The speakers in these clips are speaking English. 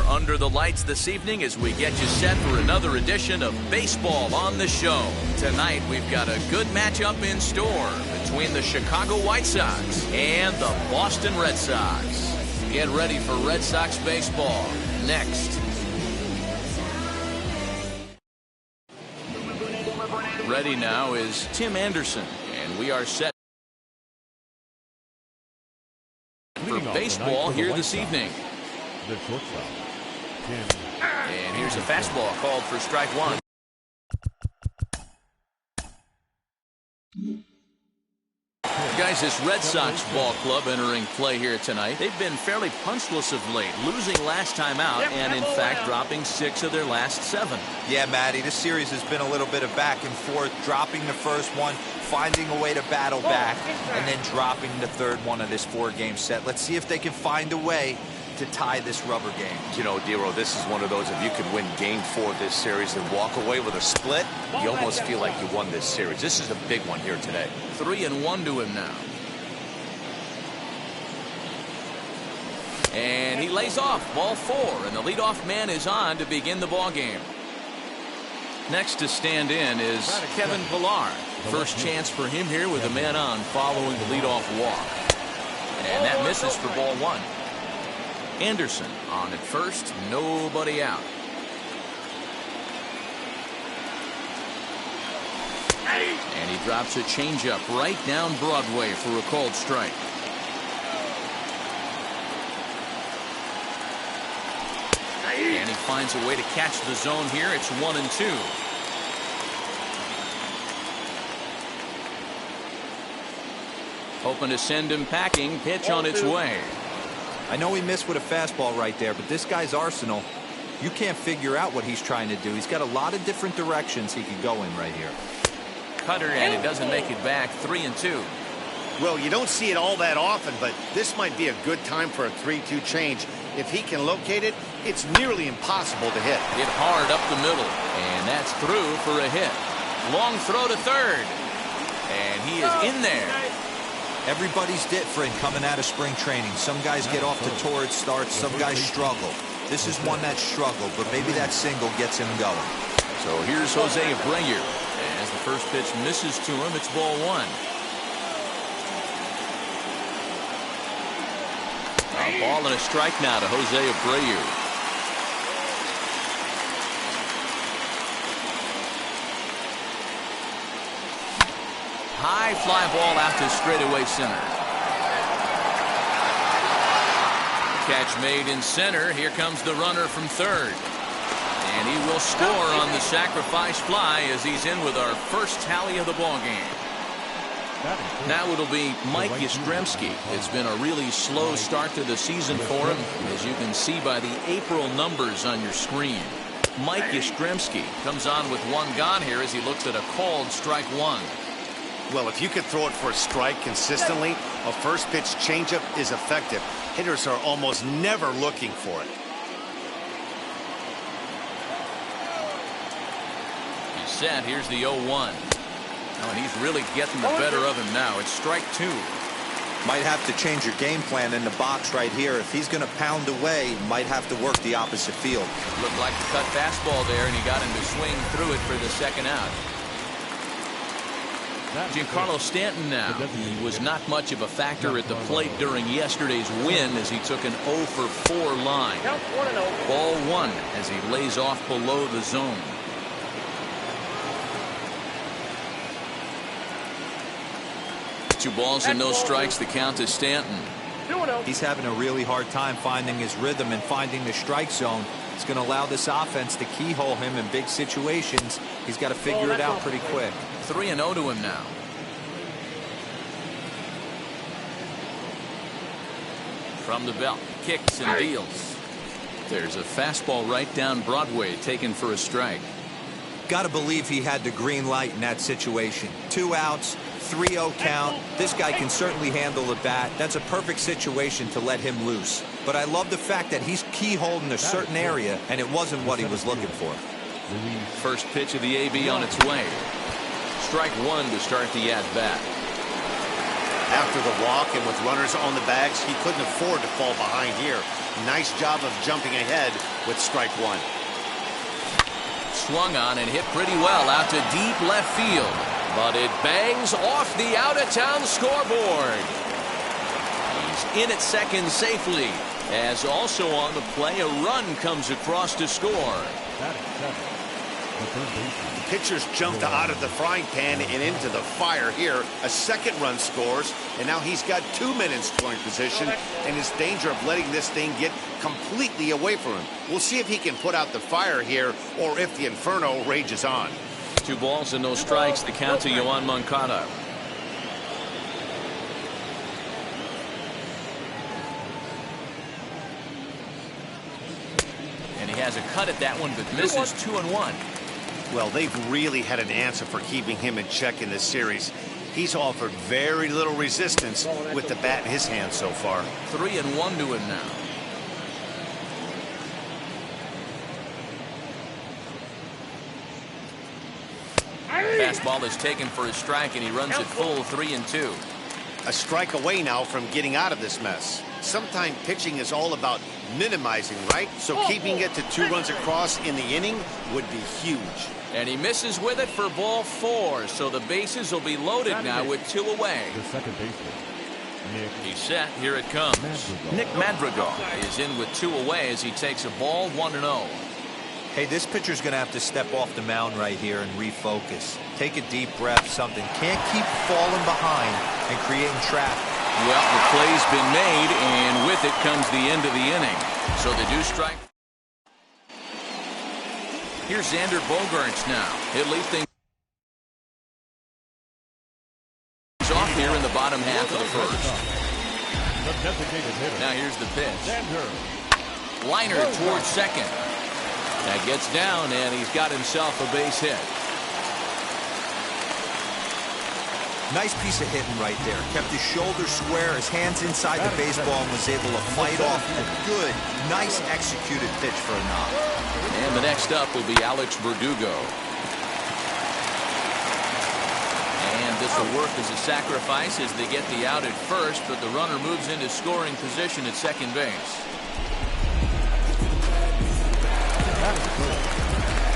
under the lights this evening as we get you set for another edition of Baseball on the Show. Tonight, we've got a good matchup in store between the Chicago White Sox and the Boston Red Sox. Get ready for Red Sox baseball next. Ready now is Tim Anderson, and we are set for baseball here this evening. And here's a fastball called for strike one. Guys, this Red Sox ball club entering play here tonight. They've been fairly punchless of late, losing last time out and, in fact, dropping 6 of their last 7. Yeah, Matty, this series has been a little bit of back and forth, dropping the first one, finding a way to battle back, and then dropping the third one of this 4-game set. Let's see if they can find a way to tie this rubber game. You know, Dero, this is one of those, if you could win game 4 of this series and walk away with a split, you almost feel like you won this series. This is a big one here today. 3-1 to him now. And he lays off, ball 4, and the leadoff man is on to begin the ball game. Next to stand in is Kevin Pillar. First chance for him here with a man on following the leadoff walk. And that misses for ball 1. Anderson on at first, nobody out. And he drops a changeup right down Broadway for a called strike. And he finds a way to catch the zone here. It's 1-2. Hoping to send him packing. Pitch on its way. I know he missed with a fastball right there, but this guy's arsenal, you can't figure out what he's trying to do. He's got a lot of different directions he could go in right here. Cutter, and it doesn't make it back. 3-2. Well, you don't see it all that often, but this might be a good time for a 3-2 change. If he can locate it, it's nearly impossible to hit. Hit hard up the middle, and that's through for a hit. Long throw to third, and he is in there. Everybody's different coming out of spring training. Some guys get off to torrid starts, some guys struggle. This is one that struggled, but maybe that single gets him going. So here's Jose Abreu. As the first pitch misses to him, it's ball 1. A ball and a strike now to Jose Abreu. High fly ball out to straightaway center. Catch made in center. Here comes the runner from third. And he will score on the sacrifice fly as he's in with our first tally of the ball game. Now it'll be Mike Yastrzemski. It's been a really slow start to the season for him, as you can see by the April numbers on your screen. Mike Yastrzemski comes on with 1 gone here as he looks at a called strike 1. Well, if you could throw it for a strike consistently, a first pitch changeup is effective. Hitters are almost never looking for it. He's set. Here's the 0-1. Oh, and he's really getting the better of him now. It's strike 2. Might have to change your game plan in the box right here. If he's going to pound away, might have to work the opposite field. Looked like the cut fastball there, and he got him to swing through it for the second out. Giancarlo Stanton now. He was not much of a factor at the plate during yesterday's win as he took an 0-for-4 line. Ball 1 as he lays off below the zone. Two balls and no strikes. The count to Stanton. He's having a really hard time finding his rhythm and finding the strike zone. It's going to allow this offense to keyhole him in big situations. He's got to figure it out pretty quick. 3-0 to him now. From the belt, kicks and deals. There's a fastball right down Broadway taken for a strike. Got to believe he had the green light in that situation. 2 outs, 3-0 count. This guy can certainly handle the bat. That's a perfect situation to let him loose. But I love the fact that he's keyholed in a certain area, and it wasn't what he was looking for. First pitch of the AB on its way. Strike 1 to start the at-bat. After the walk and with runners on the bags, he couldn't afford to fall behind here. Nice job of jumping ahead with strike one. Swung on and hit pretty well out to deep left field. But it bangs off the out-of-town scoreboard. He's in at second safely. As also on the play, a run comes across to score. The pitcher's jumped out of the frying pan and into the fire here. A second run scores, and now he's got 2 men in scoring position, and is danger of letting this thing get completely away from him. We'll see if he can put out the fire here, or if the inferno rages on. 2 balls and no strikes. The count to Yoan Moncada. And he has a cut at that one, but misses 2-1. Well, they've really had an answer for keeping him in check in this series. He's offered very little resistance with the bat in his hand so far. 3-1 to him now. Fastball is taken for a strike, and he runs it full 3-2. A strike away now from getting out of this mess. Sometimes pitching is all about minimizing, right? So keeping it to 2 runs across in the inning would be huge. And he misses with it for ball 4, so the bases will be loaded now with 2 away. The second baseman, He's set. Here it comes. Nick Madrigal is in with 2 away as he takes a ball 1-0. Hey, this pitcher's going to have to step off the mound right here and refocus. Take a deep breath, something. Can't keep falling behind and creating traffic. Well, the play's been made, and with it comes the end of the inning. So they do strike. Here's Xander Bogaerts now. He'll lead things off here in the bottom half of the first. the designated hitter. Now here's the pitch. Xander. Liner towards second. That gets down, and he's got himself a base hit. Nice piece of hitting right there. Kept his shoulders square, his hands inside the baseball, and was able to fight off a good, nice executed pitch for a knock. And the next up will be Alex Verdugo. And this will work as a sacrifice as they get the out at first, but the runner moves into scoring position at second base.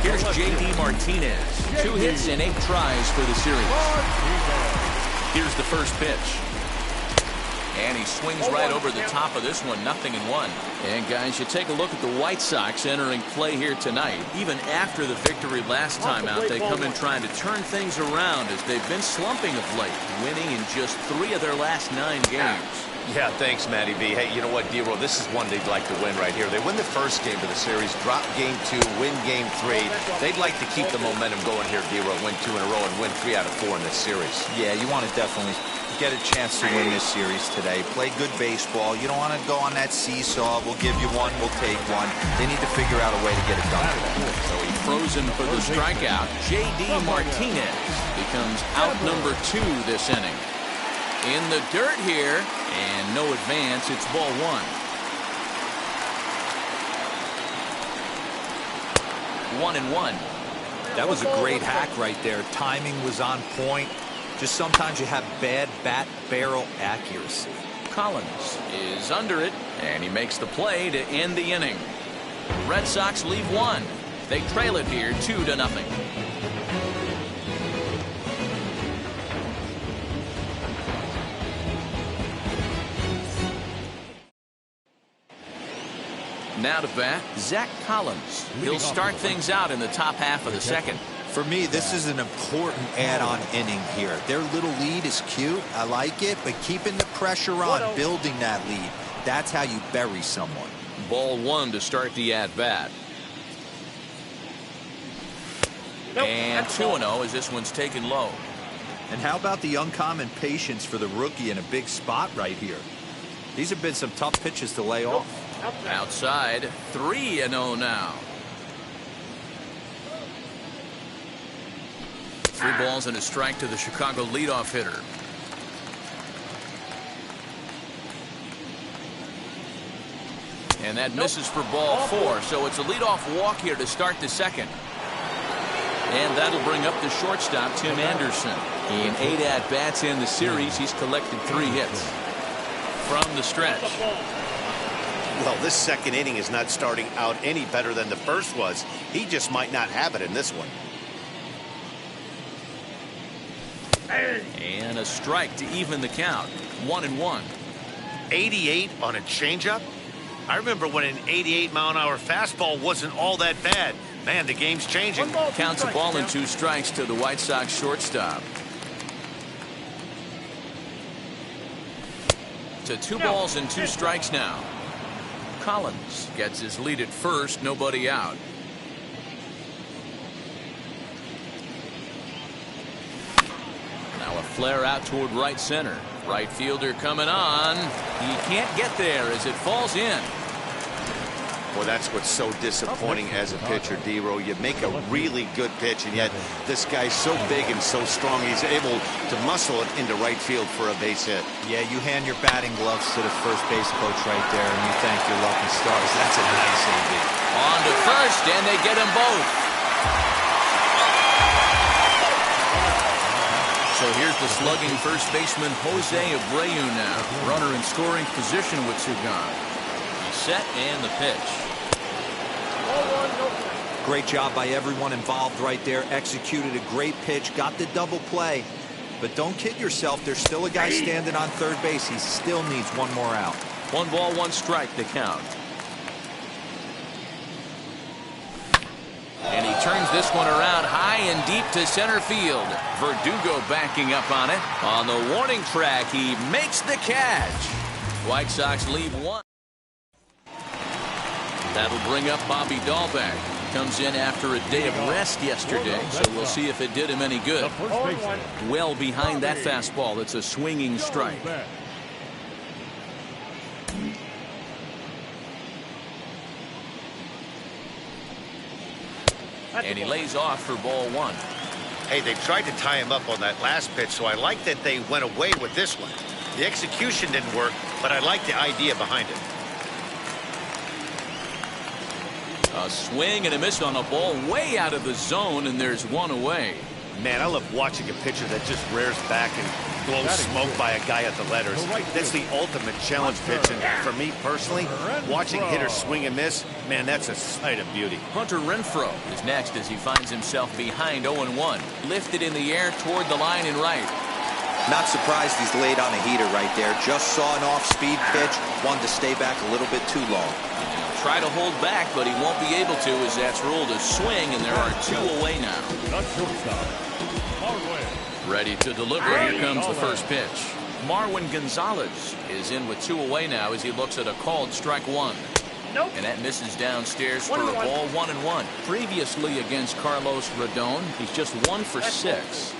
Here's J.D. Martinez. 2 hits and 8 tries for the series. Here's the first pitch. And he swings right over the top of this one, 0-1. And guys, you take a look at the White Sox entering play here tonight. Even after the victory last time out, they come in trying to turn things around as they've been slumping of late, winning in just 3 of their last 9 games. Yeah, thanks, Matty B. Hey, you know what, D-Roll, this is one they'd like to win right here. They win the first game of the series, drop game 2, win game 3. They'd like to keep the momentum going here, D-Roll, win 2 in a row and win 3 out of 4 in this series. Yeah, you want to definitely get a chance to win this series today. Play good baseball. You don't want to go on that seesaw. We'll give you one, we'll take one. They need to figure out a way to get it done today. So he frozen for the strikeout. J.D. Martinez becomes out number 2 this inning. In the dirt here, and no advance. It's ball 1. 1-1. That was a great hack right there. Timing was on point. Just sometimes you have bad bat barrel accuracy. Collins is under it, and he makes the play to end the inning. Red Sox leave 1. They trail it here 2-0. Now to bat, Zach Collins. He'll start things out in the top half of the second. For me, this is an important add-on inning here. Their little lead is cute. I like it, but keeping the pressure on, building that lead, that's how you bury someone. Ball 1 to start the at-bat. And 2-0 as this one's taken low. And how about the uncommon patience for the rookie in a big spot right here? These have been some tough pitches to lay off. Outside, 3-0 now. 3 balls and a strike to the Chicago leadoff hitter. And that misses for ball 4, so it's a leadoff walk here to start the second. And that'll bring up the shortstop, Tim Anderson. In 8 at-bats in the series, he's collected 3 hits. From the stretch. Well, this second inning is not starting out any better than the first was. He just might not have it in this one. And a strike to even the count. 1-1. 88 on a changeup? I remember when an 88-mile-an-hour fastball wasn't all that bad. Man, the game's changing. Counts a ball and 2 strikes to the White Sox shortstop. To 2 balls and 2 strikes now. Collins gets his lead at first, nobody out. Now a flare out toward right center. Right fielder coming on. He can't get there as it falls in. Well, that's what's so disappointing as a pitcher, D-Row. You make a really good pitch, and yet this guy's so big and so strong, he's able to muscle it into right field for a base hit. Yeah, you hand your batting gloves to the first base coach right there, and you thank your lucky stars. That's a nice AB. On to first, and they get them both. So here's the slugging first baseman Jose Abreu now. Runner in scoring position with 2 gone. Set and the pitch. Great job by everyone involved right there. Executed a great pitch, got the double play. But don't kid yourself, there's still a guy standing on third base. He still needs 1 more out. 1 ball, 1 strike to count. And he turns this one around high and deep to center field. Verdugo backing up on it. On the warning track, he makes the catch. White Sox leave 1. That'll bring up Bobby Dahlbeck. Comes in after a day of rest yesterday, so we'll see if it did him any good. Well behind that fastball. It's a swinging strike. And he lays off for ball 1. Hey, they tried to tie him up on that last pitch, so I like that they went away with this one. The execution didn't work, but I like the idea behind it. A swing and a miss on a ball way out of the zone, and there's 1 away. Man, I love watching a pitcher that just rears back and blows smoke by a guy at the letters. That's the ultimate challenge pitch, and for me personally, watching hitters swing and miss, man, that's a sight of beauty. Hunter Renfroe is next as he finds himself behind 0-1. Lifted in the air toward the line and right. Not surprised he's laid on a heater right there. Just saw an off-speed pitch, wanted to stay back a little bit too long. Try to hold back, but he won't be able to as that's ruled a swing, and there are 2 away now. Ready to deliver. Here comes the first pitch. Marwin Gonzalez is in with 2 away now as he looks at a called strike 1. And that misses downstairs for a ball. 1-1. Previously against Carlos Rodon, he's just 1 for 6.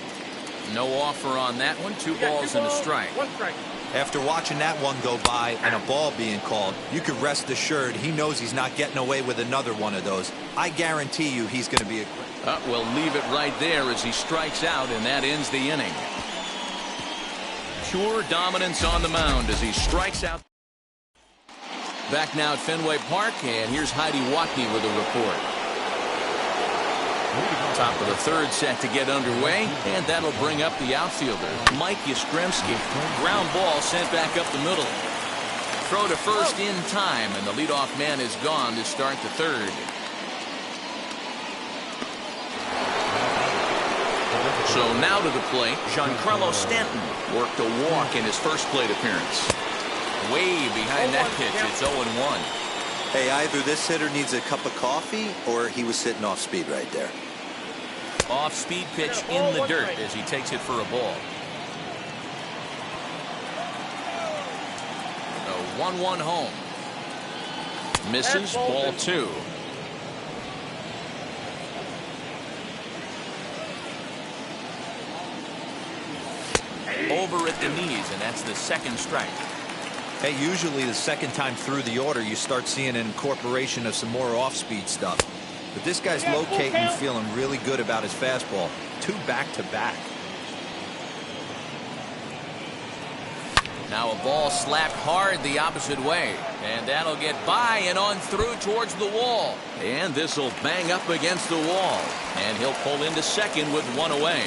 No offer on that one. 2 balls and a strike. After watching that one go by and a ball being called, you could rest assured he knows he's not getting away with another one of those. I guarantee you he's going to be a... We'll leave it right there as he strikes out, and that ends the inning. Pure dominance on the mound as he strikes out. Back now at Fenway Park, and here's Heidi Watney with a report. Top of the 3rd set to get underway, and that'll bring up the outfielder, Mike Yastrzemski. Ground ball sent back up the middle. Throw to first in time, and the leadoff man is gone to start the 3rd. So now to the plate, Giancarlo Stanton worked a walk in his first plate appearance. Way behind that pitch, it's 0-1. Hey, either this hitter needs a cup of coffee or he was sitting off speed right there. Off-speed pitch in the dirt as he takes it for a ball. A 1-1 home. Misses, ball 2. Over at the knees, and that's the 2nd strike. Hey, usually the 2nd time through the order, you start seeing an incorporation of some more off-speed stuff. But this guy's locating, feeling really good about his fastball. 2 back-to-back. Now a ball slapped hard the opposite way. And that'll get by and on through towards the wall. And this will bang up against the wall. And he'll pull into second with 1 away.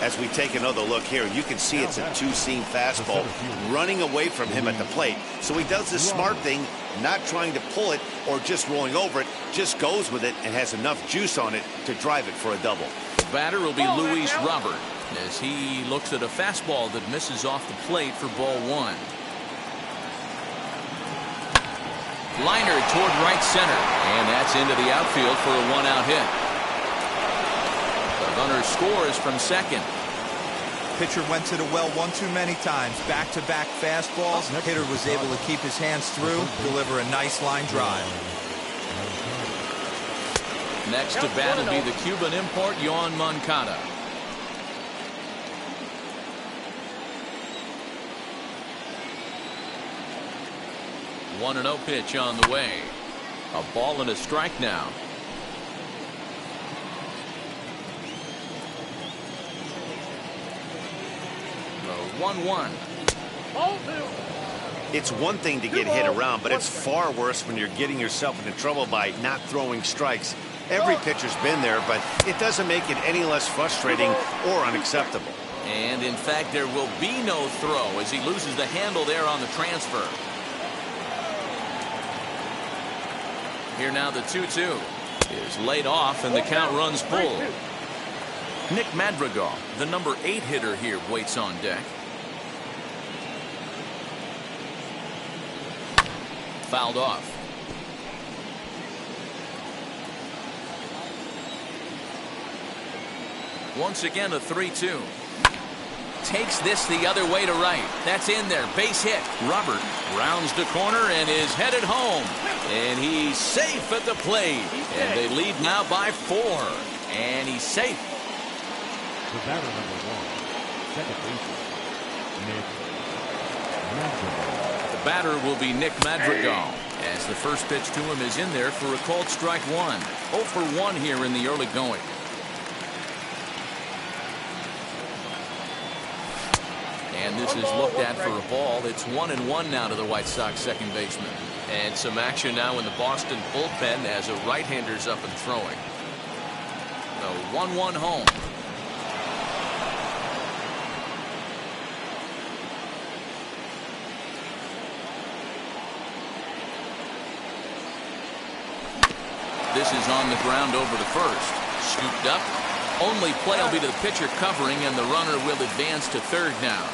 As we take another look here, you can see it's a two-seam fastball running away from him at the plate. So he does the smart thing, not trying to pull it or just rolling over it, just goes with it and has enough juice on it to drive it for a double. The batter will be Luis Robert as he looks at a fastball that misses off the plate for ball one. Liner toward right center, and that's into the outfield for a one-out hit. The runner scores from second. Pitcher went to the well one too many times. Back-to-back fastballs. Hitter was able to keep his hands through, deliver a nice line drive. Next to bat will be the Cuban import, Yoan Moncada. One 1-0 pitch on the way. A ball and a strike now. The 1-1. It's one thing to get hit around, but it's far worse when you're getting yourself into trouble by not throwing strikes. Every pitcher's been there, but it doesn't make it any less frustrating or unacceptable. And in fact, there will be no throw as he loses the handle there on the transfer. Here now the 2-2 is laid off and the count runs full. Nick Madrigal, the number 8 hitter here, waits on deck. Fouled off. Once again a 3-2. Takes this the other way to right. That's in there. Base hit. Robert rounds the corner and is headed home. And he's safe at the plate. And they lead now by 4. And he's safe. The batter number 1, second baseman, Nick Madrigal. The batter will be Nick Madrigal. As the first pitch to him is in there for a called strike 1. 0 for 1 here in the early going. And this is looked at for a ball. It's 1-1 now to the White Sox second baseman. And some action now in the Boston bullpen as a right-hander's up and throwing. The 1-1 home. This is on the ground over to first. Scooped up. Only play will be to the pitcher covering, and the runner will advance to third now.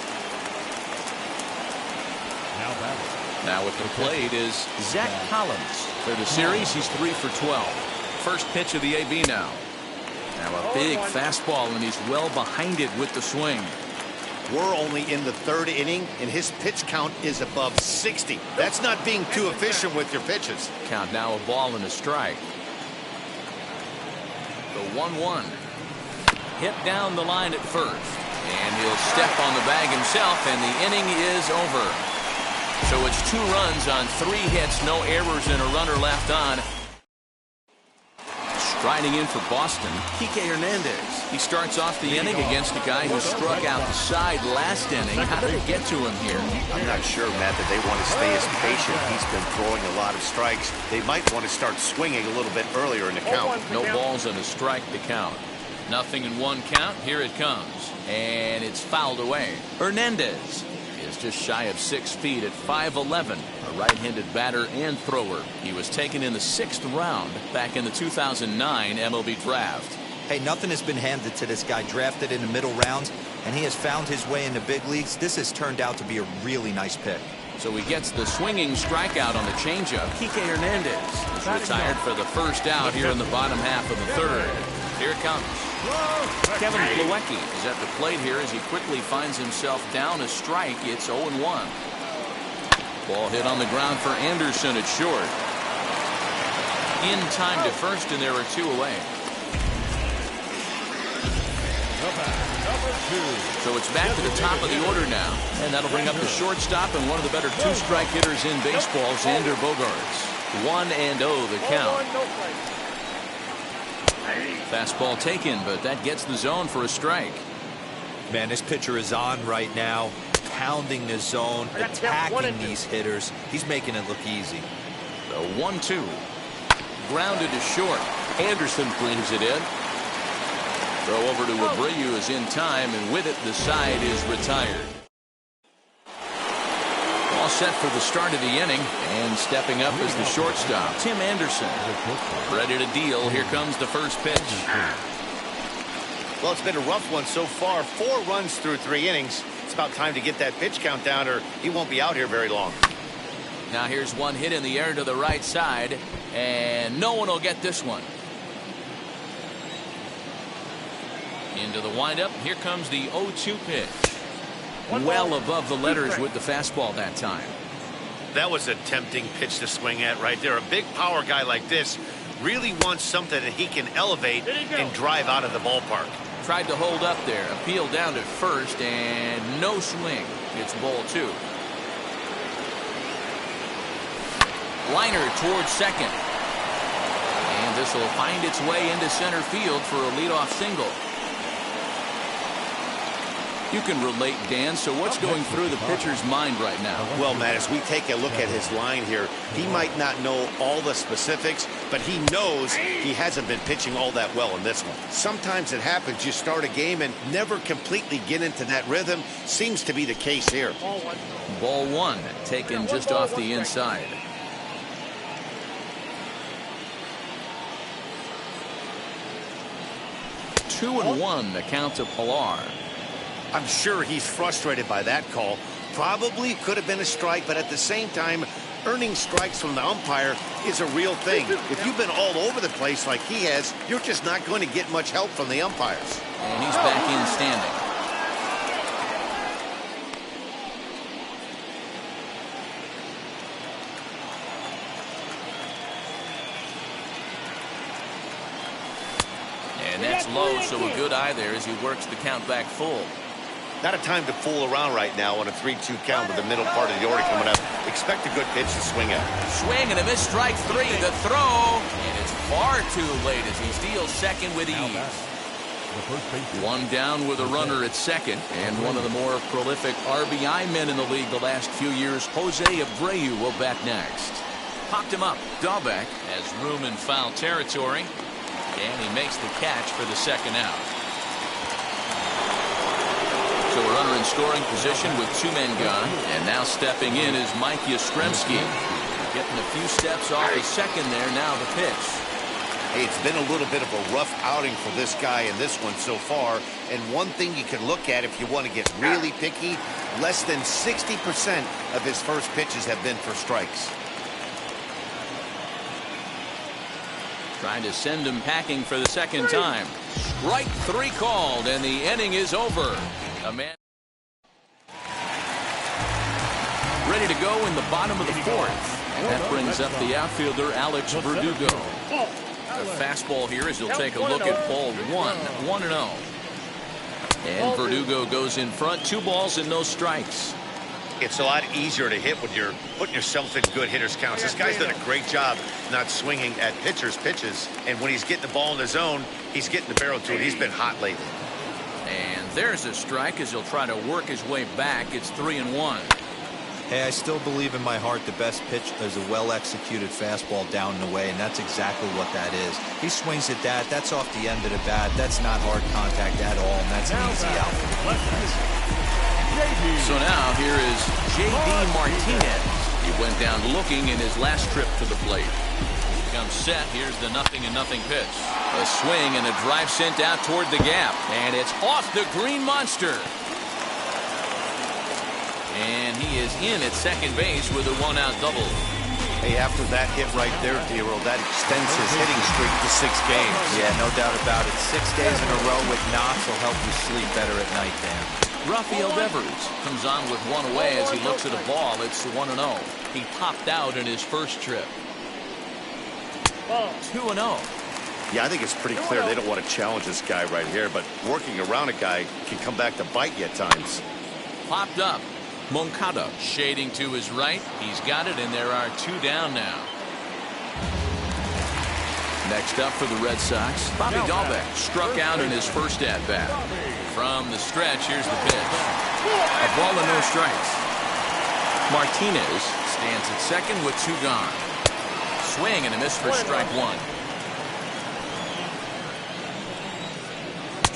Now at the plate is Zach Collins. For the series, he's 3 for 12. First pitch of the AB now. Now a big fastball, and he's well behind it with the swing. We're only in the 3rd inning, and his pitch count is above 60. That's not being too efficient with your pitches. Count now a ball and a strike. The 1-1. Hit down the line at first. And he'll step on the bag himself, and the inning is over. So it's 2 runs on 3 hits, no errors, and a runner left on. Striding in for Boston, Kike Hernandez. He starts off the inning against a guy who struck out the side last inning. How did it get to him here? I'm not sure, Matt, that they want to stay as patient. He's been throwing a lot of strikes. They might want to start swinging a little bit earlier in the count. No balls and a strike to count. Nothing in 1 count. Here it comes. And it's fouled away. Hernandez is just shy of 6 feet at 5'11", a right-handed batter and thrower. He was taken in the 6th round back in the 2009 MLB draft. Hey, nothing has been handed to this guy. Drafted in the middle rounds, and he has found his way in the big leagues. This has turned out to be a really nice pick. So he gets the swinging strikeout on the changeup. Kike Hernandez is retired for the first out here in the bottom half of the 3rd. Here it comes. Kevin Plawecki is at the plate here as he quickly finds himself down a strike. It's 0-1. Ball hit on the ground for Anderson at short. In time to first, and there are 2 away. So it's back to the top of the order now, and that'll bring up the shortstop and one of the better 2-strike hitters in baseball, Xander Bogaerts. 1-0 the count. Fastball taken, but that gets the zone for a strike. Man, this pitcher is on right now, pounding the zone, attacking these hitters. He's making it look easy. The 1-2. Grounded to short. Anderson brings it in. Throw over to Abreu is in time, and with it, the side is retired. All set for the start of the inning, and stepping up is the shortstop, Tim Anderson. Ready to deal. Here comes the first pitch. Well, it's been a rough one so far. 4 runs through 3 innings. It's about time to get that pitch count down, or he won't be out here very long. Now here's one hit in the air to the right side, and no one will get this one. Into the windup. Here comes the 0-2 pitch. Well above the letters with the fastball that time. That was a tempting pitch to swing at right there. A big power guy like this really wants something that he can elevate and drive out of the ballpark. Tried to hold up there. Appeal down at first, and no swing. It's ball 2. Liner towards second. And this will find its way into center field for a leadoff single. You can relate, Dan. So what's going through the pitcher's mind right now? Well, Matt, as we take a look at his line here, he might not know all the specifics, but he knows he hasn't been pitching all that well in this one. Sometimes it happens. You start a game and never completely get into that rhythm. Seems to be the case here. Ball 1, taken just off the inside. Two and 1, the count to Pilar. I'm sure he's frustrated by that call. Probably could have been a strike, but at the same time, earning strikes from the umpire is a real thing. If you've been all over the place like he has, you're just not going to get much help from the umpires. And he's back in standing. And that's low, so a good eye there as he works the count back full. Not a time to fool around right now on a 3-2 count with the middle part of the order coming up. Expect a good pitch to swing at. Swing and a miss, strike 3. The throw, and it's far too late as he steals second with ease. One down with a runner at second, and one of the more prolific RBI men in the league the last few years, Jose Abreu, will bat next. Popped him up. Dahlbeck has room in foul territory, and he makes the catch for the second out. So a runner in scoring position with 2 men gone, and now stepping in is Mike Yastrzemski. Getting a few steps off the second there. Now the pitch. Hey, it's been a little bit of a rough outing for this guy in this one so far. And one thing you can look at if you want to get really picky, less than 60% of his first pitches have been for strikes. Trying to send him packing for the second time. Strike 3 called, and the inning is over. A man ready to go in the bottom of the 4th. And that brings up the outfielder, Alex Verdugo. The fastball here as he'll take a look at ball 1, 1-0. And Verdugo goes in front, 2 balls and no strikes. It's a lot easier to hit when you're putting yourself in good hitters' counts. This guy's done a great job not swinging at pitchers' pitches. And when he's getting the ball in the zone, he's getting the barrel to it. He's been hot lately. And there's a strike as he'll try to work his way back. It's 3-1. Hey, I still believe in my heart the best pitch is a well-executed fastball down and away, and that's exactly what that is. He swings at that. That's off the end of the bat. That's not hard contact at all, and that's an easy out for the defense. So now here is J.D. Martinez. He went down looking in his last trip to the plate. Comes set. Here's the 0-0 pitch. A swing and a drive sent out toward the gap, and it's off the green monster. And he is in at second base with a 1-out double. Hey, after that hit right there, Dero, that extends his hitting streak to 6 games. Yeah, no doubt about it. 6 days in a row with knocks will help you sleep better at night, Dan. Rafael Devers comes on with 1 away as he looks at a ball. It's 1-0. He popped out in his first trip. 2-0. Yeah, I think it's pretty clear they don't want to challenge this guy right here, but working around a guy can come back to bite you at times. Popped up. Moncada shading to his right. He's got it, and there are 2 down now. Next up for the Red Sox, Bobby Dahlbeck struck out in his first at-bat. From the stretch, here's the pitch. A ball and no strikes. Martinez stands at second with 2 gone. Swing and a miss for strike 1.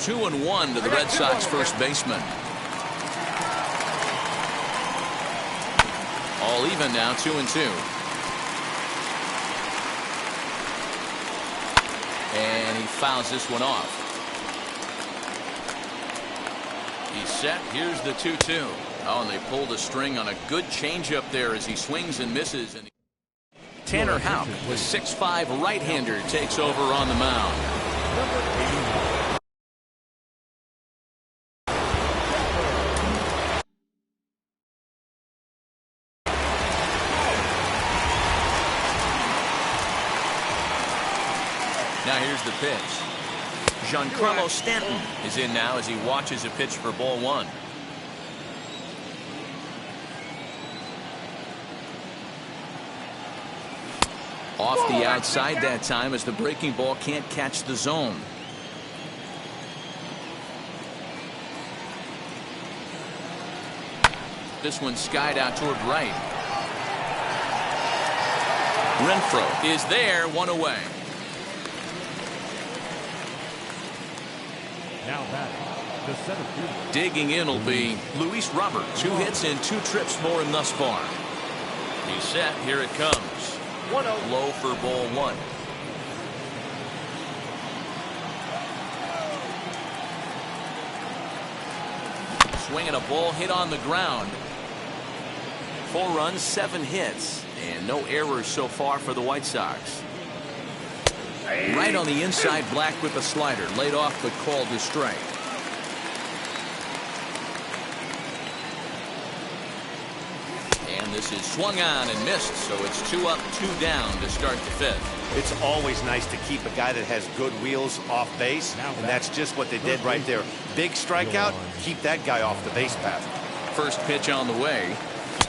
2-1 to the Red Sox first baseman. All even now, 2-2. And he fouls this one off. He's set. Here's the 2-2. Oh, and they pulled a string on a good changeup there as he swings and misses. And Tanner Houck, the 6'5" right-hander, takes over on the mound. Now here's the pitch. Giancarlo Stanton is in now as he watches a pitch for ball one. Off the outside that time as the breaking ball can't catch the zone. This one skied out toward right. Renfroe is there, one away. Now batting, the center fielder. Digging in will be Luis Robert. 2 hits and 2 trips for him thus far. He's set. Here it comes. 1-0. Low for ball one. Swinging a ball hit on the ground. 4 runs, 7 hits, and no errors so far for the White Sox. Right on the inside, Black with a slider. Laid off but called to strike. And this is swung on and missed, so it's 2 up, 2 down to start the 5th. It's always nice to keep a guy that has good wheels off base, and that's just what they did right there. Big strikeout, keep that guy off the base path. First pitch on the way.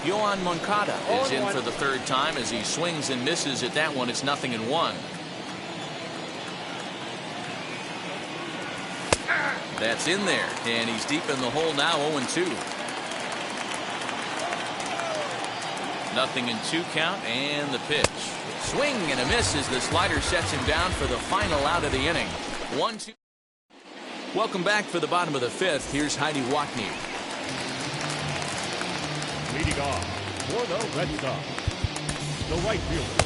Yoan Moncada is in for the 3rd time as he swings and misses at that one. It's 0-1. That's in there, and he's deep in the hole now, 0-2. 0-2 count, and the pitch. Swing and a miss as the slider sets him down for the final out of the inning. 1-2. Welcome back for the bottom of the 5th. Here's Heidi Watney. Leading off for the Red Sox, the right fielder,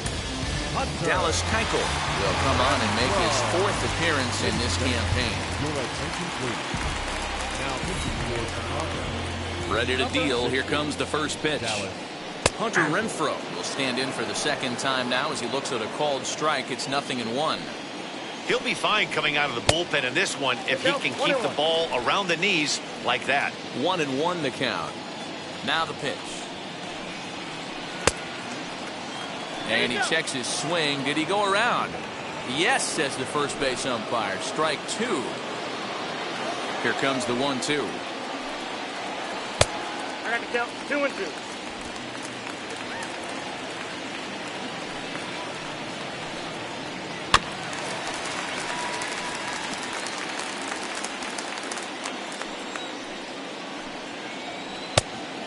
Hunter. Dallas Keuchel will come on and make his 4th appearance in this campaign. Your attention, please. Now pitching for Chicago. Ready to deal. Here comes the first pitch. Dallas. Hunter Renfroe will stand in for the 2nd time now as he looks at a called strike. It's 0-1. He'll be fine coming out of the bullpen in this one if he can keep the ball around the knees like that. 1-1 the count. Now the pitch. And he checks his swing. Did he go around? Yes, says the first base umpire. Strike 2. Here comes the 1-2. I got to count 2-2.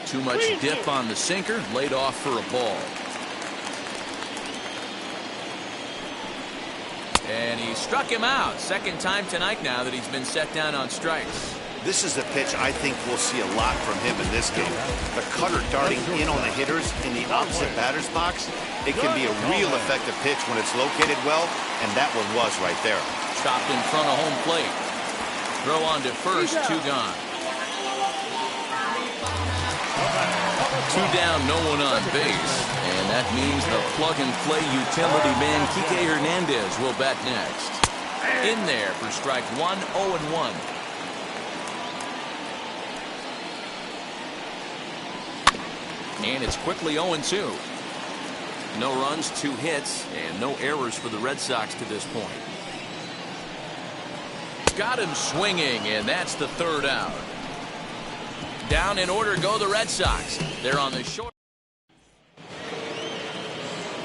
Too much dip on the sinker. Laid off for a ball. And he struck him out. 2nd time tonight now that he's been set down on strikes. This is a pitch I think we'll see a lot from him in this game. The cutter darting in on the hitters in the opposite batter's box. It can be a real effective pitch when it's located well, and that one was right there. Chopped in front of home plate. Throw on to first, 2 gone. 2 down, no one on base. And that means the plug-and-play utility man, Kike Hernandez, will bat next. In there for strike 1, 0-1. And it's quickly 0-2. No runs, 2 hits, and no errors for the Red Sox to this point. Got him swinging, and that's the 3rd out. Down in order go the Red Sox. They're on the short.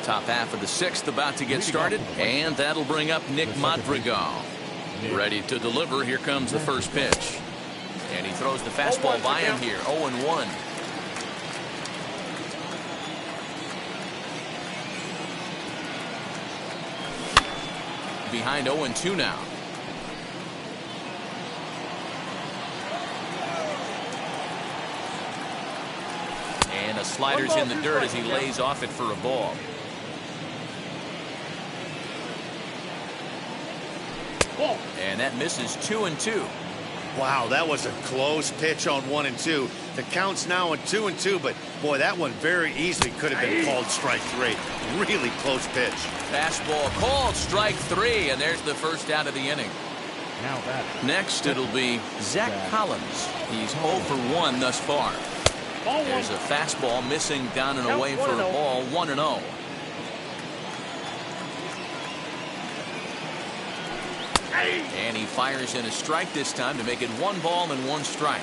Top half of the 6th about to get started, and that'll bring up Nick Madrigal. Ready to deliver. Here comes the first pitch. And he throws the fastball by him here. 0-1. Behind 0-2 now. Slider's in the dirt as he lays off it for a ball. And that misses 2-2. Wow, that was a close pitch on 1-2. The count's now on 2-2, but boy, that one very easily could have been called strike 3. Really close pitch. Fastball called strike 3, and there's the first out of the inning. Now that. Next, it'll be Zach Collins. He's 0 for 1 thus far. There's a fastball missing down and away for a ball, 1-0. And he fires in a strike this time to make it 1 ball and 1 strike.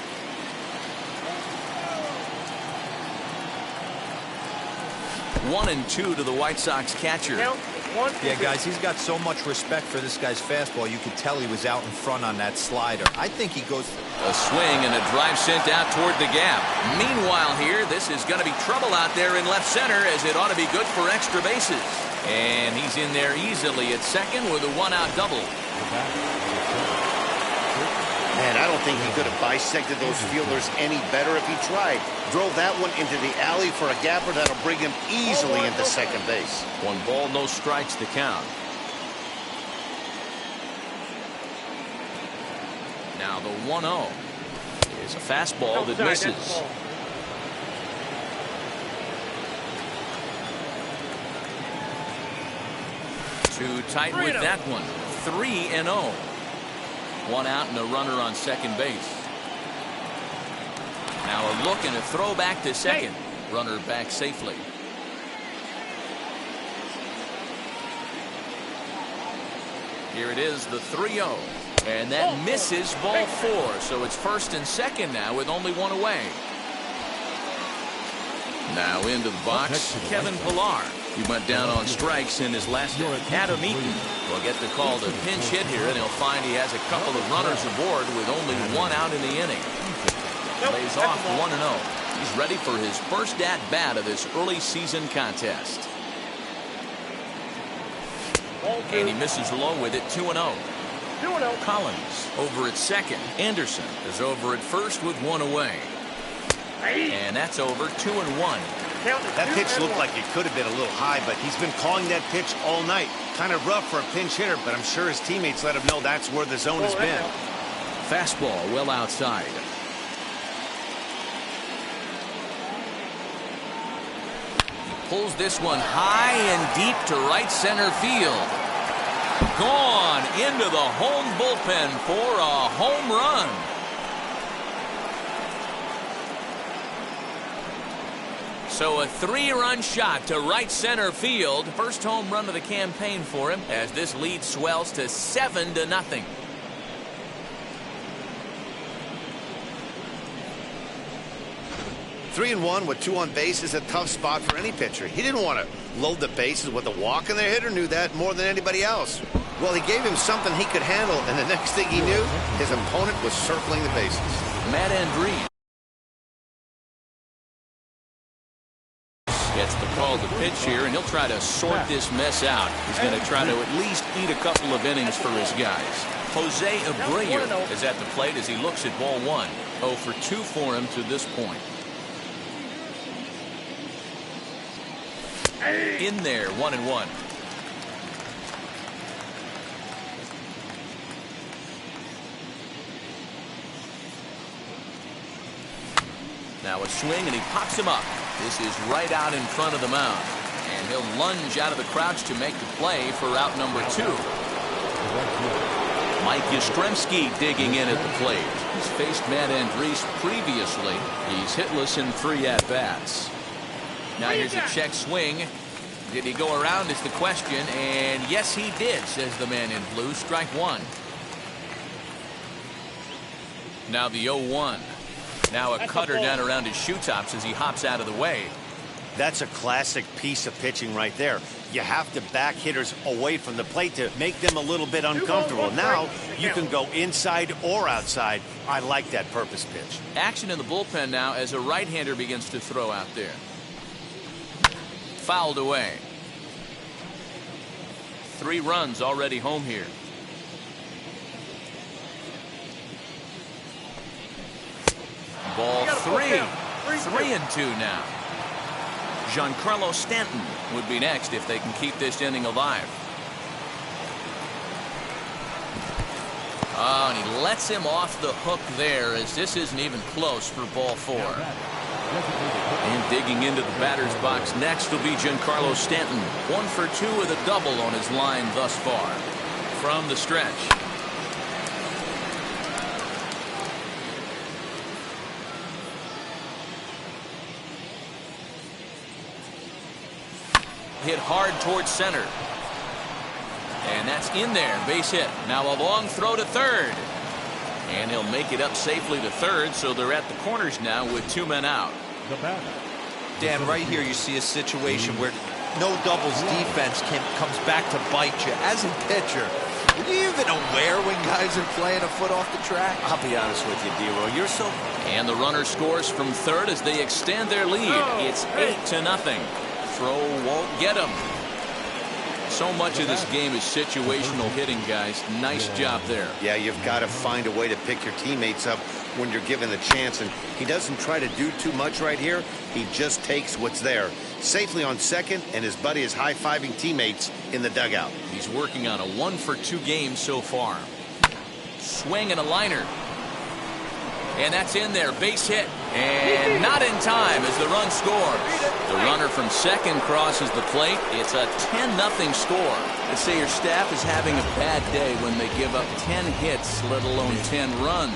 One and 2 to the White Sox catcher. Yeah, guys, he's got so much respect for this guy's fastball. You could tell he was out in front on that slider. I think he goes. A swing and a drive sent out toward the gap. Meanwhile here, this is going to be trouble out there in left center, as it ought to be good for extra bases. And he's in there easily at second with a 1-out double. Man, I don't think he could have bisected those fielders any better if he tried. Drove that one into the alley for a gapper that'll bring him easily into second base. 1 ball, no strikes to count. Now the 1-0 is a fastball that misses. Too tight with that one. 3-0. 1 out and a runner on second base. Now a look and a throw back to second. Runner back safely. Here it is, the 3-0. And that misses ball 4. So it's first and second now with only 1 away. Now into the box, Kevin Pillar. He went down on strikes in his last inning. Adam Eaton will get the call to pinch hit here, and he'll find he has a couple of runners aboard with only 1 out in the inning. Lays off 1-0. He's ready for his first at-bat of this early season contest. And he misses low with it, 2-0. Collins over at second. Anderson is over at first with 1 away. And that's over, 2-1. That pitch looked like it could have been a little high, but he's been calling that pitch all night. Kind of rough for a pinch hitter, but I'm sure his teammates let him know that's where the zone has been. Fastball well outside. He pulls this one high and deep to right center field. Gone into the home bullpen for a home run. So a 3-run shot to right center field. First home run of the campaign for him as this lead swells to 7-0. Three and 1 with 2 on base is a tough spot for any pitcher. He didn't want to load the bases with a walk, and the hitter knew that more than anybody else. Well, he gave him something he could handle, and the next thing he knew, his opponent was circling the bases. Matt Andriese gets the call to pitch here, and he'll try to sort this mess out. He's going to try to at least eat a couple of innings for his guys. Jose Abreu is at the plate as he looks at ball 1. 0 for 2 for him to this point. In there, 1-1. Now a swing, and he pops him up. This is right out in front of the mound. And he'll lunge out of the crouch to make the play for out number 2. Mike Yastrzemski digging in at the plate. He's faced Matt Andriese previously. He's hitless in 3 at-bats. Now here's a check swing. Did he go around is the question, and yes he did, says the man in blue. Strike 1. Now the 0-1. Now a cutter down around his shoe tops as he hops out of the way. That's a classic piece of pitching right there. You have to back hitters away from the plate to make them a little bit uncomfortable. Now you can go inside or outside. I like that purpose pitch. Action in the bullpen now as a right-hander begins to throw out there. Fouled away. 3 runs already home here. Ball 3. 3-2 now. Giancarlo Stanton would be next if they can keep this inning alive. Oh, and he lets him off the hook there, as this isn't even close for ball 4. And digging into the batter's box next will be Giancarlo Stanton. 1 for 2 with a double on his line thus far. From the stretch. Hit hard towards center. And that's in there. Base hit. Now a long throw to third. And he'll make it up safely to third, so they're at the corners now with 2 men out. Dan, right here you see a situation where no doubles defense comes back to bite you. As a pitcher, are you even aware when guys are playing a foot off the track? I'll be honest with you, D-Roll. You're so... And the runner scores from third as they extend their lead. It's 8-0. Throw won't get him. So much of this game is situational hitting, guys. Nice job there. Yeah, you've got to find a way to pick your teammates up when you're given the chance, and he doesn't try to do too much right here. He just takes what's there. Safely on second, and his buddy is high-fiving teammates in the dugout. He's working on a 1 for 2 game so far. Swing and a liner. And that's in there. Base hit. And not in time as the run scores. The runner from second crosses the plate. It's a 10-0 score. Let's say your staff is having a bad day when they give up 10 hits, let alone 10 runs.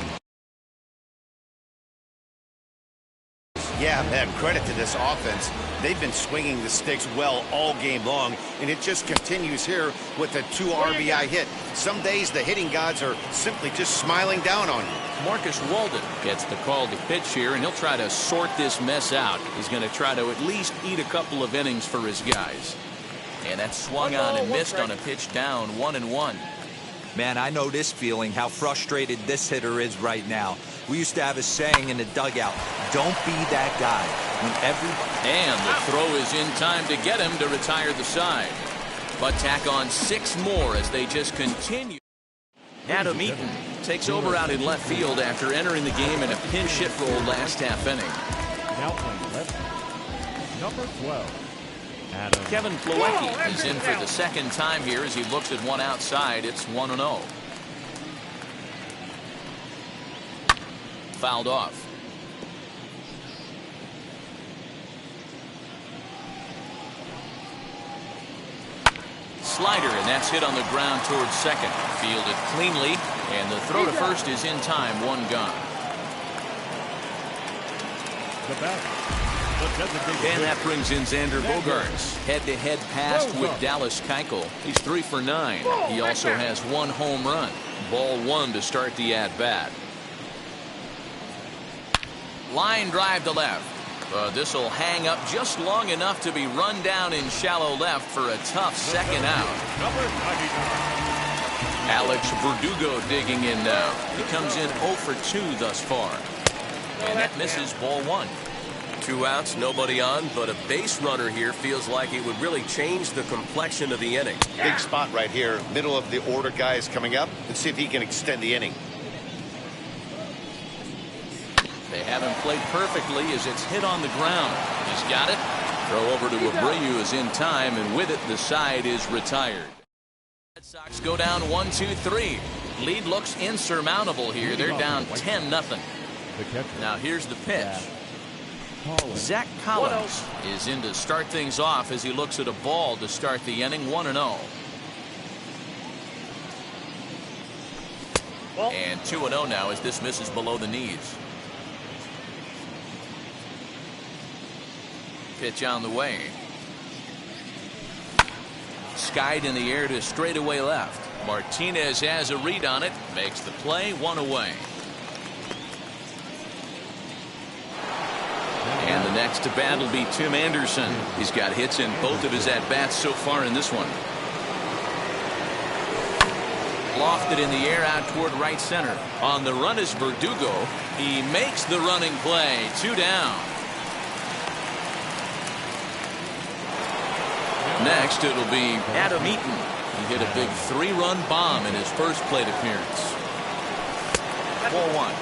Yeah, man, credit to this offense. They've been swinging the sticks well all game long, and it just continues here with a 2 RBI hit. Some days the hitting gods are simply just smiling down on you. Marcus Walden gets the call to pitch here, and he'll try to sort this mess out. He's going to try to at least eat a couple of innings for his guys. And that swung on and missed on a pitch down, 1-1. Man, I know this feeling, how frustrated this hitter is right now. We used to have a saying in the dugout, don't be that guy. And the throw is in time to get him to retire the side. But tack on 6 more as they just continue. Adam Eaton takes over out in left field after entering the game in a pinch hit role last half inning. Now playing left, number 12. Adam. Kevin Plawecki is in for the second time here as he looks at one outside. It's 1-0. Fouled off. Slider, and that's hit on the ground towards second. Fielded cleanly, and the throw to first is in time. 1 gone. The batter. And that brings in Xander Bogaerts. Head-to-head pass with Dallas Keuchel. He's 3 for 9. He also has 1 home run. Ball 1 to start the at-bat. Line drive to left. This will hang up just long enough to be run down in shallow left for a tough second out. Alex Verdugo digging in now. He comes in 0 for 2 thus far. And that misses ball 1. 2 outs, nobody on, but a base runner here feels like it would really change the complexion of the inning. Big spot right here. Middle of the order guy is coming up. Let's see if he can extend the inning. They haven't played perfectly as it's hit on the ground. He's got it. Throw over to Abreu is in time, and with it, the side is retired. Red Sox go down 1-2-3. Lead looks insurmountable here. They're down 10-0. Now here's the pitch. Zach Collins is in to start things off as he looks at a ball to start the inning. 1-0. And 2-0 now as this misses below the knees. Pitch on the way. Skied in the air to straightaway left. Martinez has a read on it. Makes the play. 1 away. And the next to bat will be Tim Anderson. He's got hits in both of his at-bats so far in this one. Lofted in the air out toward right center. On the run is Verdugo. He makes the running play. 2 down. Next it'll be Adam Eaton. He hit a big 3-run bomb in his first plate appearance. Ball 1.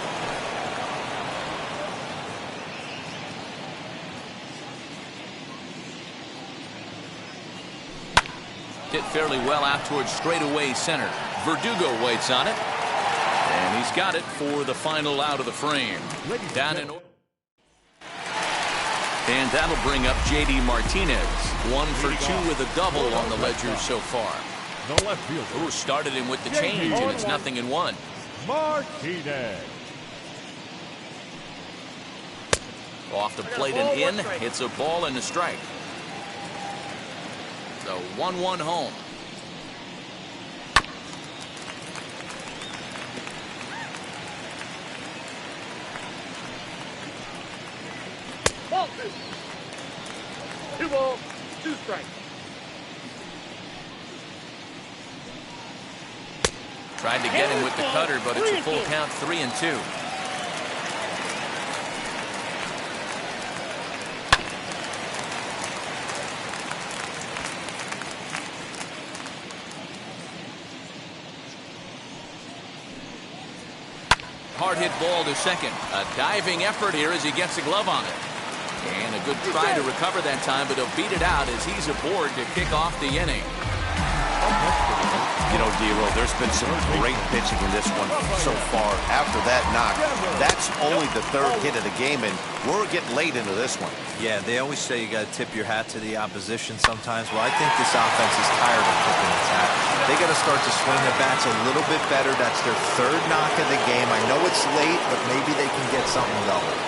Hit fairly well out towards straightaway center. Verdugo waits on it. And he's got it for the final out of the frame. Down in. And that'll bring up J.D. Martinez. 1 for 2 with a double on the ledger so far. The left fielder. Who started him with the change, and it's 0-1. Martinez. Off the plate and in. Hits a ball and a strike. So 1-1 home. Ball 2. 2 balls, 2 strikes. Tried to get him with the cutter, but it's a full count, 3-2. Hard hit ball to second. A diving effort here as he gets a glove on it. And a good try to recover that time, but he'll beat it out as he's aboard to kick off the inning. You know, D-Roll, there's been some great pitching in this one so far. After that knock, that's only the 3rd hit of the game, and we're getting late into this one. Yeah, they always say you got to tip your hat to the opposition sometimes. Well, I think this offense is tired of tipping its hat. They got to start to swing the bats a little bit better. That's their 3rd knock of the game. I know it's late, but maybe they can get something going.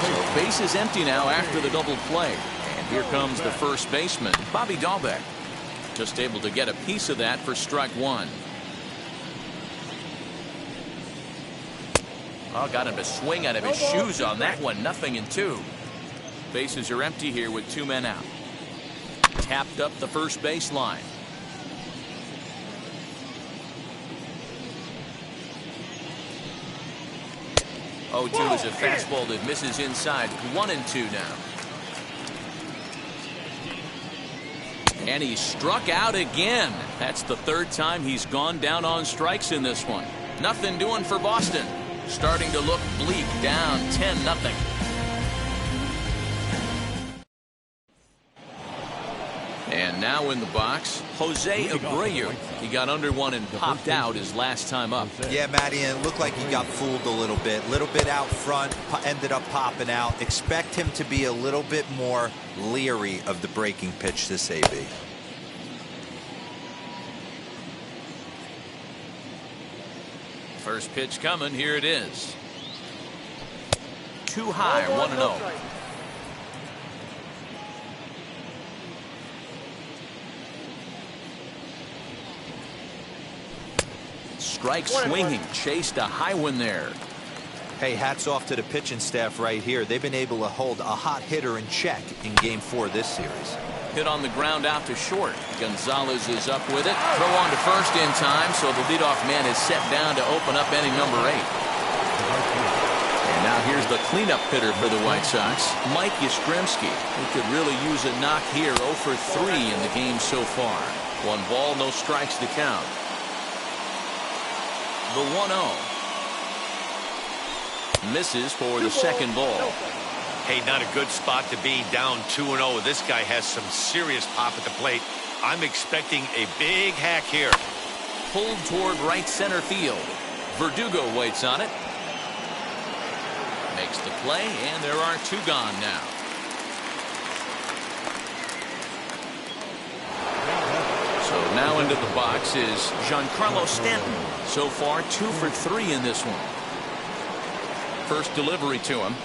So base is empty now after the double play. And here comes the first baseman, Bobby Dahlbeck. Just able to get a piece of that for strike 1. Oh, got him to swing out of his shoes on that one. 0-2. Bases are empty here with 2 men out. Tapped up the first baseline. Oh, 2 is a fastball that misses inside. 1-2 now. And he struck out again. That's the 3rd time he's gone down on strikes in this one. Nothing doing for Boston. Starting to look bleak, down 10-0. And now in the box, Jose Abreu. He got under one and popped out his last time up. Yeah, Matty, and it looked like he got fooled a little bit. Out front, ended up popping out. Expect him to be a little bit more leery of the breaking pitch this AB. First pitch coming. Here it is. Too high, 1-0. Strike swinging, chased a high one there. Hey, hats off to the pitching staff right here. They've been able to hold a hot hitter in check in Game 4 this series. Hit on the ground out to short. Gonzalez is up with it. Throw on to first in time, so the leadoff man is set down to open up inning number 8. And now here's the cleanup hitter for the White Sox, Mike Yastrzemski, who could really use a knock here. 0 for 3 in the game so far. 1 ball, no strikes to count. The 1-0. Misses for the second ball. Hey, not a good spot to be, down 2-0. This guy has some serious pop at the plate. I'm expecting a big hack here. Pulled toward right center field. Verdugo waits on it. Makes the play, and there are 2 gone now. So now into the box is Giancarlo Stanton. So far, 2 for 3 in this one. First delivery to him.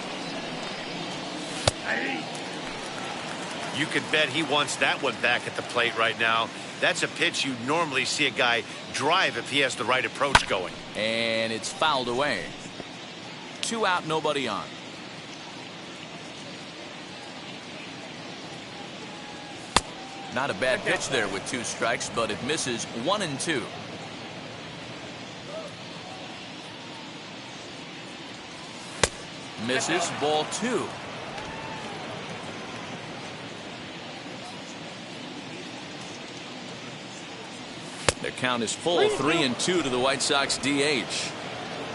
You could bet he wants that one back at the plate right now. That's a pitch you normally see a guy drive if he has the right approach going. And it's fouled away. 2 out, nobody on. Not a bad pitch there with 2 strikes, but it misses 1-2. Misses, ball 2. The count is full, 3-2 to the White Sox DH.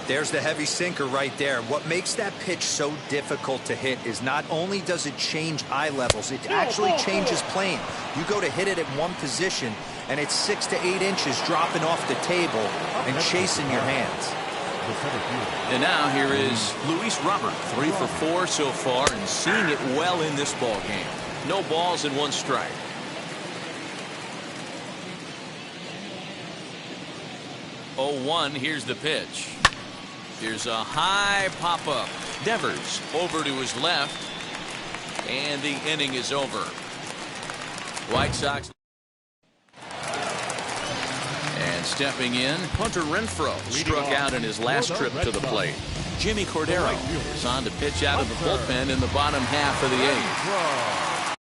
There's the heavy sinker right there. What makes that pitch so difficult to hit is not only does it change eye levels, it actually changes plane. You go to hit it at one position, and it's 6 to 8 inches dropping off the table and chasing your hands. And now here is Luis Robert, 3 for 4 so far, and seeing it well in this ball game. No balls and 1 strike. Oh, 1, here's the pitch. Here's a high pop-up. Devers over to his left, and the inning is over. White Sox. And stepping in, Hunter Renfroe struck out in his last trip to the plate. Jimmy Cordero is on to pitch out of the bullpen in the bottom half of the 8th.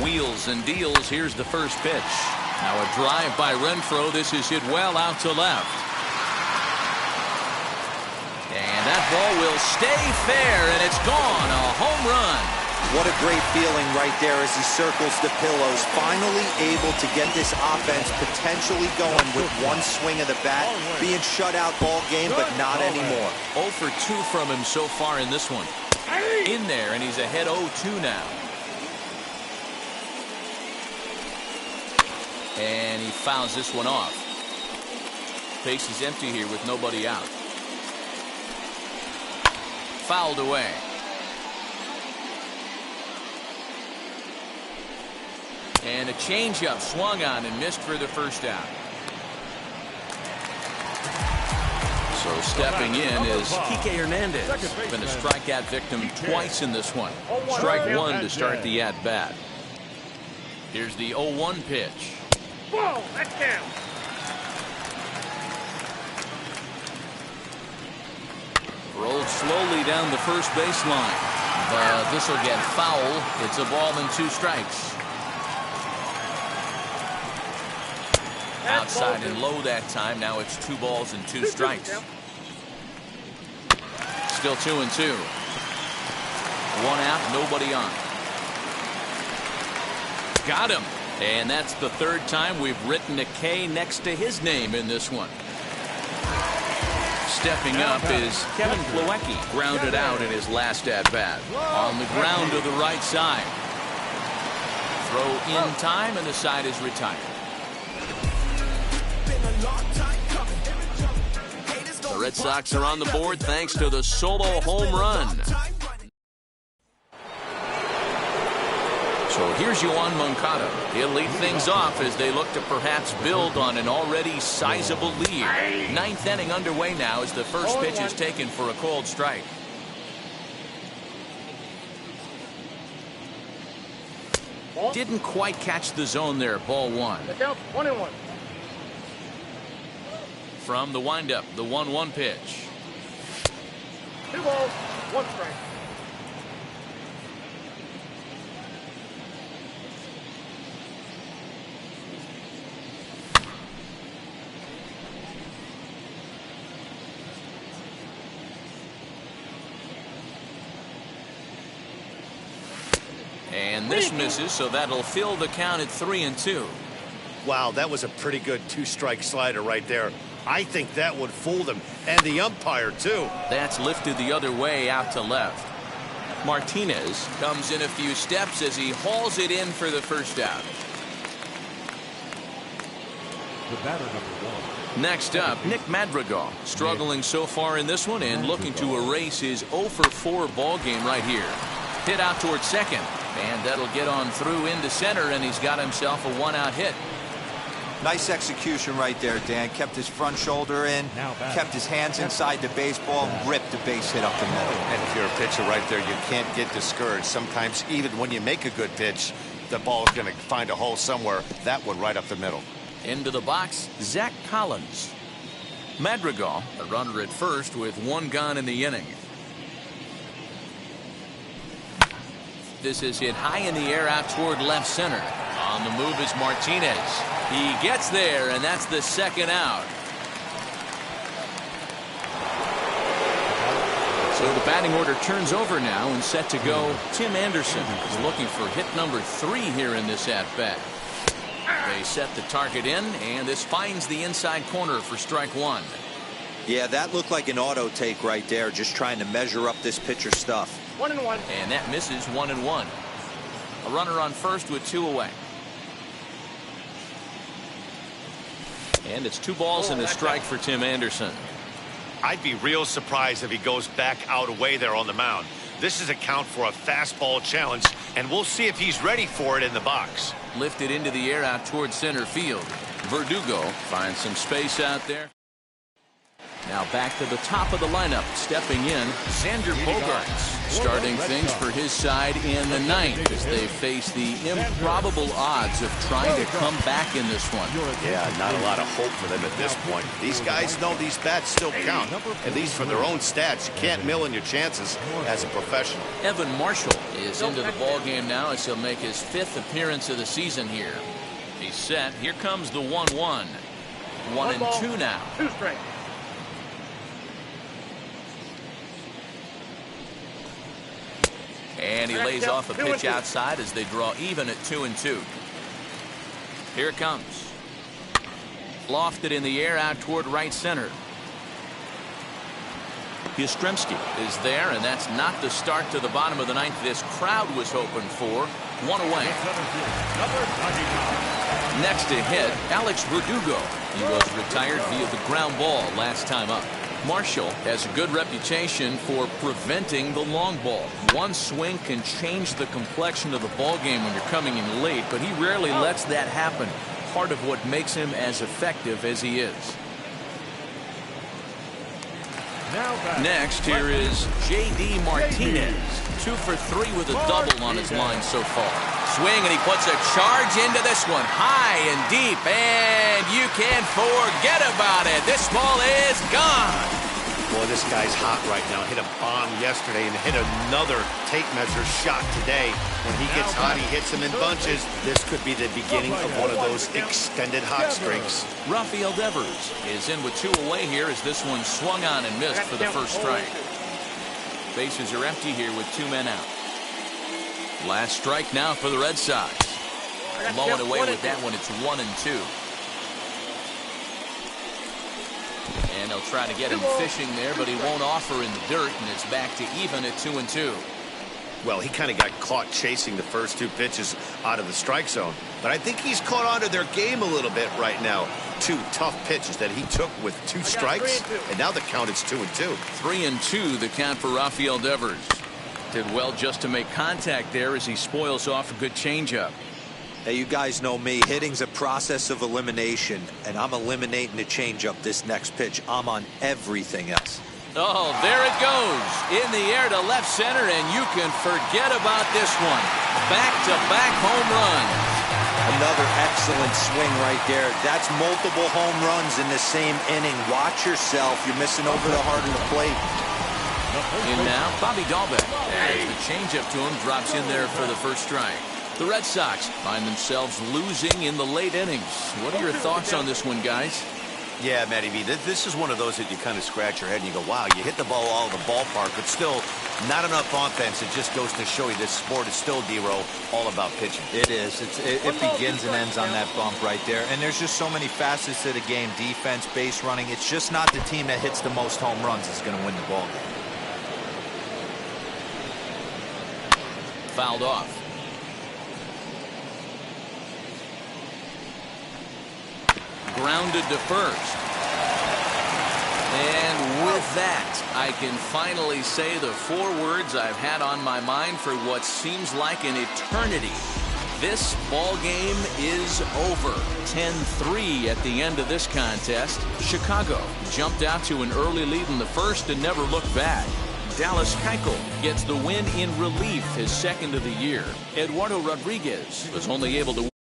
Wheels and deals. Here's the first pitch. Now a drive by Renfroe. This is hit well out to left. And that ball will stay fair, and it's gone. A home run. What a great feeling right there as he circles the pillows. Finally able to get this offense potentially going with one swing of the bat. Being shut out all game, but not anymore. 0 for 2 from him so far in this one. In there, and he's ahead 0-2 now. And he fouls this one off. Base is empty here with nobody out. Fouled away. And a changeup swung on and missed for the first out. So stepping in is Kike Hernandez. Been a strikeout victim twice in this one. Strike 1 to start the at-bat. Here's the 0-1 pitch. Whoa, that's down. Rolled slowly down the first baseline. But this will get foul. It's a ball and 2 strikes. Outside and low that time. Now it's 2 balls and 2 strikes. Still 2-2. 1 out, nobody on. Got him. And that's the 3rd time we've written a K next to his name in this one. Stepping up is Kevin Plawecki. Grounded out in his last at-bat. On the ground to the right side. Throw in time, and the side is retired. The Red Sox are on the board thanks to the solo home run. So here's Yoan Moncada. He'll lead things off as they look to perhaps build on an already sizable lead. 9th inning underway now as the first pitch is taken for a called strike. Didn't quite catch the zone there. Ball 1. 1-1. From the windup, the 1-1 pitch. 2 balls, 1 strike. And this misses, so that'll fill the count at 3-2. Wow, that was a pretty good 2-strike slider right there. I think that would fool them, and the umpire too. That's lifted the other way out to left. Martinez comes in a few steps as he hauls it in for the first out. The batter, number 1. Next up, Nick Madrigal, struggling so far in this one and looking to erase his 0 for 4 ball game right here. Hit out towards second, and that'll get on through into center, and he's got himself a 1-out hit. Nice execution right there, Dan. Kept his front shoulder in, kept his hands inside the baseball, ripped the base hit up the middle. And if you're a pitcher right there, you can't get discouraged. Sometimes even when you make a good pitch, the ball's going to find a hole somewhere. That one right up the middle. Into the box, Zach Collins. Madrigal, a runner at first with 1 gone in the inning. This is hit high in the air out toward left center. On the move is Martinez. He gets there, and that's the 2nd out. So the batting order turns over now and set to go. Tim Anderson is looking for hit number 3 here in this at-bat. They set the target in, and this finds the inside corner for strike 1. Yeah, that looked like an auto take right there, just trying to measure up this pitcher's stuff. 1-1. And that misses 1-1. A runner on first with 2 away. And it's 2 balls and a strike for Tim Anderson. I'd be real surprised if he goes back out away there on the mound. This is a count for a fastball challenge, and we'll see if he's ready for it in the box. Lifted into the air out towards center field. Verdugo finds some space out there. Now back to the top of the lineup. Stepping in, Xander Bogaerts. Starting things for his side in the 9th as they face the improbable odds of trying to come back in this one. Yeah, not a lot of hope for them at this point. These guys know these bats still count, at least for their own stats. You can't mill in your chances as a professional. Evan Marshall is into the ball game now as he'll make his 5th appearance of the season here. He's set. Here comes the 1-1. 1-2 now. 2 strikes. And he lays off a pitch outside as they draw even at 2-2. Here it comes. Lofted in the air out toward right center. Yastrzemski is there, and that's not the start to the bottom of the 9th this crowd was hoping for. 1 away. Next to hit, Alex Verdugo. He was retired via the ground ball last time up. Marshall has a good reputation for preventing the long ball. One swing can change the complexion of the ball game when you're coming in late, but he rarely lets that happen. Part of what makes him as effective as he is. Next, here is J.D. Martinez. 2 for 3 with a double on his line so far. Swing, and he puts a charge into this one. High and deep, and you can forget about it. This ball is gone. Boy, this guy's hot right now. Hit a bomb yesterday and hit another tape measure shot today. When he gets hot, he hits them in bunches. This could be the beginning of one of those extended hot streaks. Rafael Devers is in with 2 away here as this one swung on and missed for the first strike. Bases are empty here with 2 men out. Last strike now for the Red Sox. Blowing away with that one. It's 1-2. And they'll try to get him fishing there, but he won't offer in the dirt, and it's back to even at 2-2. Well, he kind of got caught chasing the first 2 pitches out of the strike zone. But I think he's caught onto their game a little bit right now. 2 tough pitches that he took with 2 strikes, and now the count is 2-2. 3-2 the count for Rafael Devers. Did well just to make contact there as he spoils off a good changeup. Hey, you guys know me. Hitting's a process of elimination, and I'm eliminating the changeup this next pitch. I'm on everything else. Oh, there it goes. In the air to left center, and you can forget about this one. Back-to-back home runs. Another excellent swing right there. That's multiple home runs in the same inning. Watch yourself. You're missing over the heart of the plate. In now, Bobby Dahlbeck. As the changeup to him drops in there for the first strike. The Red Sox find themselves losing in the late innings. What are your thoughts on this one, guys? Yeah, Matty V, this is one of those that you kind of scratch your head and you go, wow, you hit the ball all over the ballpark, but still not enough offense. It just goes to show you this sport is still, D-Row, all about pitching. It is. It begins and ends on that bump right there. And there's just so many facets to the game. Defense, base running. It's just not the team that hits the most home runs that's going to win the ball game. Fouled off. Grounded to first. And with that, I can finally say the 4 words I've had on my mind for what seems like an eternity. This ball game is over. 10-3 at the end of this contest. Chicago jumped out to an early lead in the first and never looked back. Dallas Keuchel gets the win in relief, his 2nd of the year. Eduardo Rodriguez was only able to